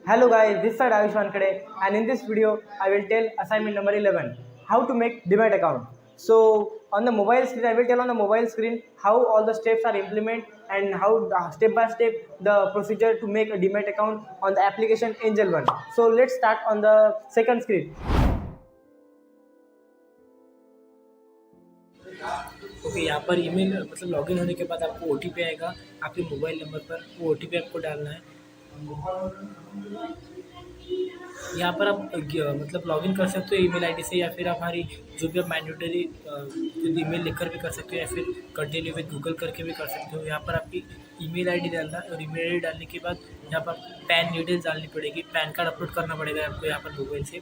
Hello guys, this side Ayush Wankade, and in this video I will tell assignment number 11, how to make Demat account. So on the mobile screen, I will tell on the mobile screen how all the steps are implemented and how step by step the procedure to make a Demat account on the application Angel One. So let's start on the second screen. Okay, यहाँ पर email मतलब login होने के बाद आपको OTP आएगा आपके mobile number पर। वो ओटीपी आपको डालना है। यहाँ पर आप मतलब लॉगिन कर सकते हो ईमेल आईडी से, या फिर हमारी जो भी आप मैंडेटरी ईमेल लिखकर भी कर सकते हो, या फिर कंटिन्यू विद गूगल करके भी कर सकते हो। यहाँ पर आपकी ईमेल आईडी डालना, और ईमेल आईडी डालने के बाद यहाँ पर पैन डिटेल्स डालनी पड़ेगी। पैन कार्ड अपलोड करना पड़ेगा आपको यहाँ पर मोबाइल से,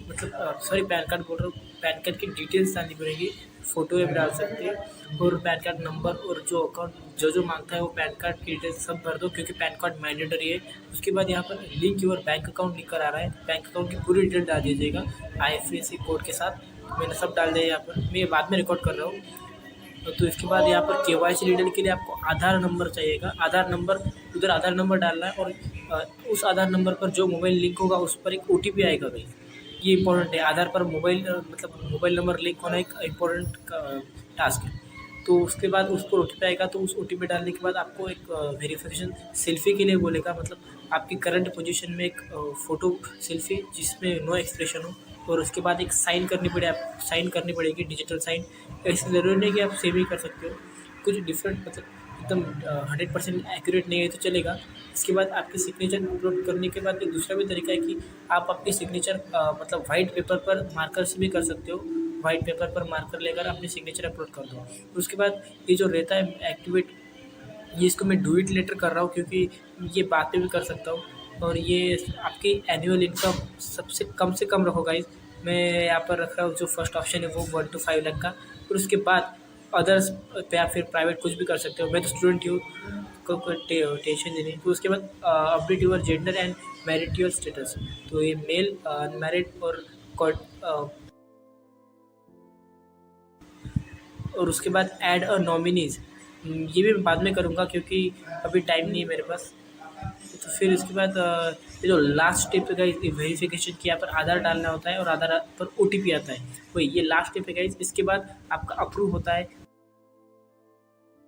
मतलब सॉरी पैन कार्ड बोल रहा हूँ, पैन कार्ड की डिटेल्स डालनी पड़ेगी। फ़ोटो भी डाल सकते हैं, और पैन कार्ड नंबर और जो अकाउंट जो मांगता है वो पैन कार्ड की डिटेल्स सब भर दो, क्योंकि पैन कार्ड मैंडेटरी है। उसके बाद यहाँ पर लिंक योर बैंक अकाउंट लिख कर आ रहा है, बैंक अकाउंट की पूरी डिटेल डाल दीजिएगा IFSC कोड के साथ। मैंने सब डाल दिया यहाँ पर, मैं बाद में रिकॉर्ड कर रहा हूँ। तो इसके बाद यहाँ पर KYC डिटेल के लिए आपको आधार नंबर चाहिएगा। आधार नंबर, उधर आधार नंबर डालना है, और उस आधार नंबर पर जो मोबाइल लिंक होगा उस पर एक OTP आएगा भाई। ये इंपॉर्टेंट है, आधार पर मोबाइल मतलब मोबाइल नंबर लिंक होना एक इम्पोर्टेंट टास्क है। तो उसके बाद उस पर OTP आएगा, तो उस OTP डालने के बाद आपको एक वेरिफिकेशन सेल्फी के लिए बोलेगा, मतलब आपकी करंट पोजीशन में एक फ़ोटो सेल्फी जिसमें नो एक्सप्रेशन हो, और उसके बाद एक साइन करनी पड़ेगी डिजिटल साइन। ऐसे ज़रूरी नहीं कि आप सेव ही कर सकते हो, कुछ डिफरेंट मतलब एकदम 100% एक्यूरेट नहीं है तो चलेगा। इसके बाद आपकी सिग्नेचर अपलोड करने के बाद एक दूसरा भी तरीका है कि आप अपनी सिग्नेचर मतलब वाइट पेपर पर मार्कर से भी कर सकते हो। वाइट पेपर पर मार्कर लेकर अपनी सिग्नेचर अपलोड कर दो। उसके बाद ये जो रहता है एक्टिवेट, ये इसको मैं डू इट लेटर कर रहा हूँ, क्योंकि ये बाद में भी कर सकता हूँ। और ये आपकी एनुअल इनकम सबसे कम से कम रखो गाइस। मैं यहाँ पर रख रहा हूँ जो फर्स्ट ऑप्शन है वो 1 to 5 लाख का। और उसके बाद अदर्स पे या फिर प्राइवेट कुछ भी कर सकते हो। मैं तो स्टूडेंट हूँ, कोई टेंशन नहीं। तो उसके बाद update your gender and marital status, तो ये मेल, अनमैरिड और उसके बाद ऐड अ नॉमिनीज़, ये भी मैं बाद में करूँगा क्योंकि अभी टाइम नहीं है मेरे पास। तो फिर इसके बाद ये जो लास्ट स्टेप है गाइस, वेरिफिकेशन की, यहाँ पर आधार डालना होता है और आधार पर OTP आता है, वही ये लास्ट स्टेप है गाइस। इसके बाद आपका अप्रूव होता है।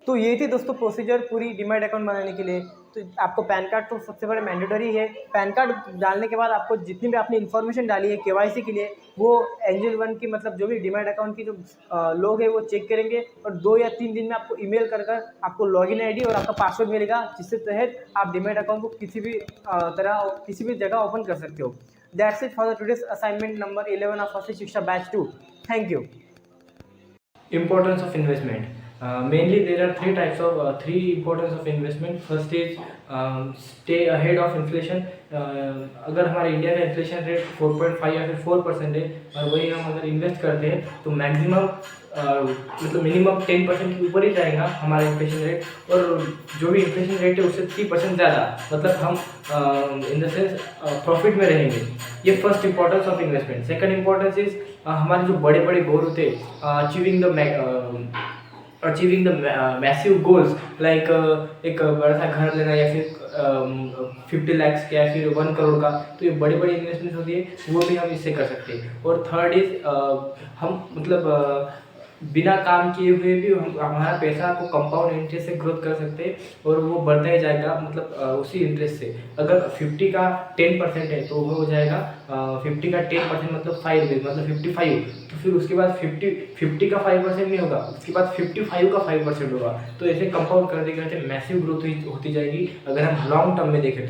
तो ये थी दोस्तों प्रोसीजर पूरी डीमैट अकाउंट बनाने के लिए। तो आपको पैन कार्ड तो सबसे बड़े मैंडेटरी है। पैन कार्ड डालने के बाद आपको जितनी भी आपने इन्फॉर्मेशन डाली है KYC के लिए, वो एंजल वन की मतलब जो भी डीमैट अकाउंट की जो लोग हैं वो चेक करेंगे, और 2 या 3 दिन में आपको ईमेल कर आपको लॉगिन आईडी और आपका पासवर्ड मिलेगा, जिससे तहत आप डीमैट अकाउंट को किसी भी किसी भी जगह ओपन कर सकते हो। That's it for the today's assignment number 11 of first Shiksha batch 2। Thank you. Importance of investment. Mainly there are three importance of investment. First is stay ahead of inflation. अगर हमारे इंडिया का इन्फ्लेशन रेट 4.5 या फिर 4% है, और वही हम अगर इन्वेस्ट करते हैं तो मैक्सिमम मतलब मिनिमम 10% के ऊपर ही जाएगा हमारा इन्फ्लेशन रेट, और जो भी इन्फ्लेशन रेट है उससे 3% ज़्यादा, मतलब हम इन द सेंस प्रॉफिट में रहेंगे। ये first importance of investment. Second importance is हमारे जो बड़े बड़े गोल होते हैं, achieving the massive goals, like एक बड़ा सा घर लेना, या फिर 50 लाख का, या फिर 1 करोड़ का। तो ये बड़ी बड़ी इन्वेस्टमेंट होती है, वो भी हम इससे कर सकते हैं। और थर्ड इज हम मतलब बिना काम किए हुए भी हम हमारा पैसा को कंपाउंड इंटरेस्ट से ग्रोथ कर सकते हैं, और वो बढ़ता ही जाएगा, मतलब उसी इंटरेस्ट से। अगर 50 का 10% है तो वो हो जाएगा 50 का 10% मतलब 5 रुपये, मतलब 55। तो फिर उसके बाद 50 का 5% नहीं होगा, उसके बाद 55 का 5% होगा। तो ऐसे कंपाउंड करते करते मैसिव ग्रोथ होती जाएगी अगर हम लॉन्ग टर्म में देखें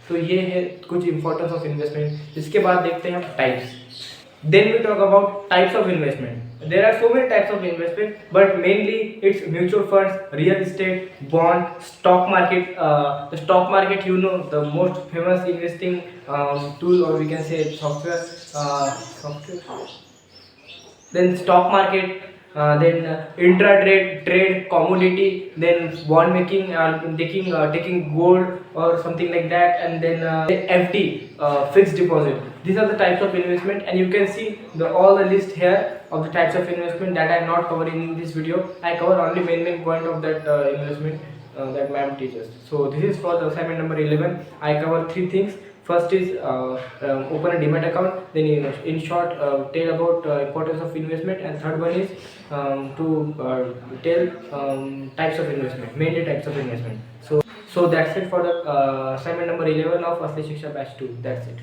तो ये है कुछ इंपॉर्टेंस ऑफ इन्वेस्टमेंट। इसके बाद देखते हैं हम types. Then we talk about types of investment. There are so many types of investment, but mainly it's mutual funds, real estate, bond, stock market. The stock market, you know, the most famous investing tool, or we can say software. Then stock market, then trade, commodity, then bond making, taking gold or something like that, and then FD, fixed deposit. These are the types of investment, and you can see all the list here of the types of investment that I am not covering in this video. I cover only main point of that investment that ma'am teaches. So this is for the assignment number 11. I cover 3 things. First is open a demat account. Then in short tell about importance of investment, and third one is to tell types of investment, mainly types of investment. So that's it for the assignment number 11 of Asli Shiksha batch 2. That's it.